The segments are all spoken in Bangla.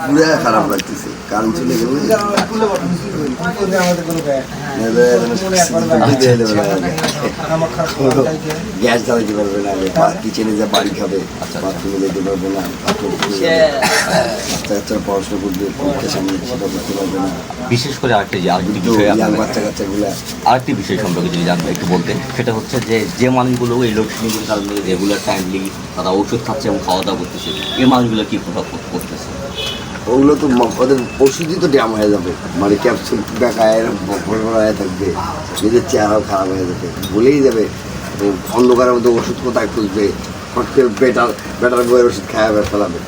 পুরা খারাপ লাগতেছে, কারণ চলে গেল গ্যাস জ্বালাতে পারবে না, কিচেনে যা বাড়ি খাবে, বাথরুমে যেতে পারবে না, বাচ্চা কাচ্চারা পড়াশোনা করবে, পরীক্ষার সামনে সেটা করতে পারবে না। বিশেষ করে আরেকটি বাচ্চা কাচ্চাগুলা আরেকটি বিষয় সম্পর্কে যদি জানবো একটু বলতে, সেটা হচ্ছে যে মানুষগুলো এই লোডশেডিংয়ের কারণে রেগুলার টাইমলি তারা ওষুধ খাচ্ছে এবং খাওয়া দাওয়া করতেছে, এই মানুষগুলো কী প্রভাব পড়তেছে? ওগুলো তো ওদের ওষুধই তো ড্যাম হয়ে যাবে, মানে ক্যাপসুল দেখায় হয়ে থাকবে, নিজের চেহারাও খারাপ হয়ে যাবে, ভুলেই যাবে অন্ধকারের মধ্যে ওষুধ কোথায় খুঁজবে, ফটকে বেটার বইয়ের ওষুধ খাওয়া ফেলাবে,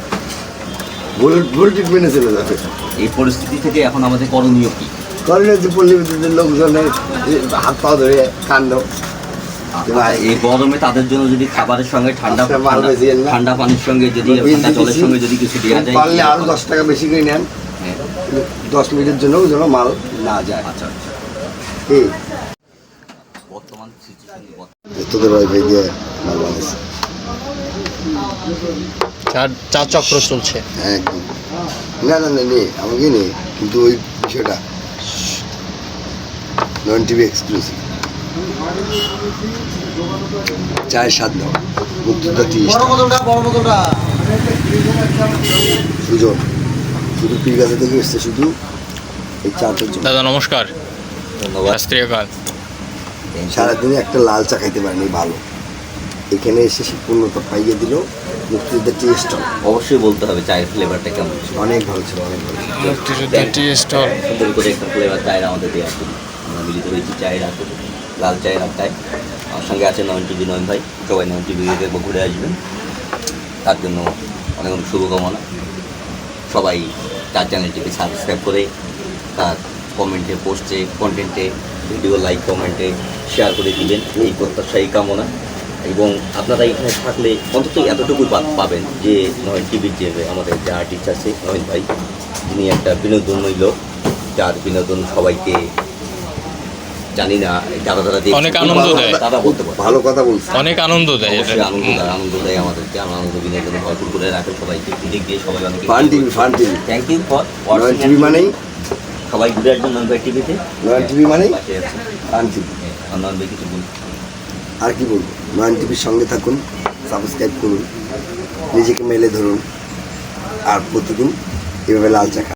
ভুল ট্রিটমেন্টে চলে যাবে। এই পরিস্থিতি থেকে এখন আমাদের করণীয় কী? করণীয় যে পল্লীবিদ্যুতের লোকজনের হাত পা ধরে কাণ্ড, এই গরমে তাদের জন্য যদি খাবারের সঙ্গে ঠান্ডা পানির সঙ্গে যদি ঠান্ডা জলের সঙ্গে যদি কিছু দেওয়া যায়, পারলে আরো 10 টাকা বেশি করে নেন, 10 মিনিটের জন্য যেন মাল না যায়। আচ্ছা আচ্ছা। এই বর্তমান তোদের ওয়াইফাই দিয়ে মাল বানাইছে, চার চক্র চলছে একদম। না না না নেই, আমাকে নেই, কিন্তু ওই বিষয়টা নন টিভি এক্সক্লুসিভ। চায়ের স্বাদ দাও, মুক্তিযোদ্ধা সুজন শুধু পিগাজা থেকে এসছে, শুধু এই চারটার জন্য। দাদা নমস্কার। ধন্যবাদ। শাস্ত্রীয়কাল সারাদিনে একটা লাল চা খাইতে পারেনি, ভালো এখানে এসে সে পূর্ণতা পাইয়ে দিল। মুক্তিযোদ্ধা টি স্টল অবশ্যই বলতে হবে চায়ের ফ্লেভারটা কেমন ছিল। অনেক ভালো ছিল, অনেক ভালো ছিল। মুক্তিযোদ্ধা টি স্টল সুন্দর করে একটা ফ্লেভার চায়ের আমাদের দেওয়া ছিল। আমরা মিলিত হয়েছি চায়ের আসে, লাল চায়ের আড্ডায়। আমার সঙ্গে আছে নয়ন টিভি নয়ন ভাই, সবাই নয়ন টিভি দেখবো, ঘুরে আসবেন, তার জন্য অনেক অনেক শুভকামনা। সবাই তার চ্যানেলটিকে সাবস্ক্রাইব করে তার কমেন্টে, পোস্টে, কন্টেন্টে, ভিডিও লাইক, কমেন্টে শেয়ার করে দিবেন, এই প্রত্যাশা, এই কামনা। এবং আপনারা এখানে থাকলে অন্তত এতটুকু পাবেন যে নয়ন টিভির যে আমাদের যে আর্টিস্ট আছে নয়ন ভাই, যিনি একটা বিনোদনই লোক, যার বিনোদন সবাইকে জানি না যারা যারা অনেক আনন্দ দেয়, তারা বলতে পারে, ভালো কথা বলছে, অনেক আনন্দ দেয়, অবশ্যই আনন্দ দেয় আমাদেরকে। আনন্দ বিনোদন ভরপুর করে রাখে সবাইকে, দিক দিয়ে সবাই অনেক fun TV, fun TV. Thank you for Nayan TV মানেই, সবাই ঘুরে আসবেন নয়ন ভাই টিভিতে। নয়ন টিভি মানেই পাশে আছে ফান টিভি। নয়ন ভাই কিছু বলুন। আর কি বলবো, নয়ন টিভির সঙ্গে থাকুন, সাবস্ক্রাইব করুন, নিজেকে মেলে ধরুন, আর প্রতিদিন এভাবে লাল চা খান।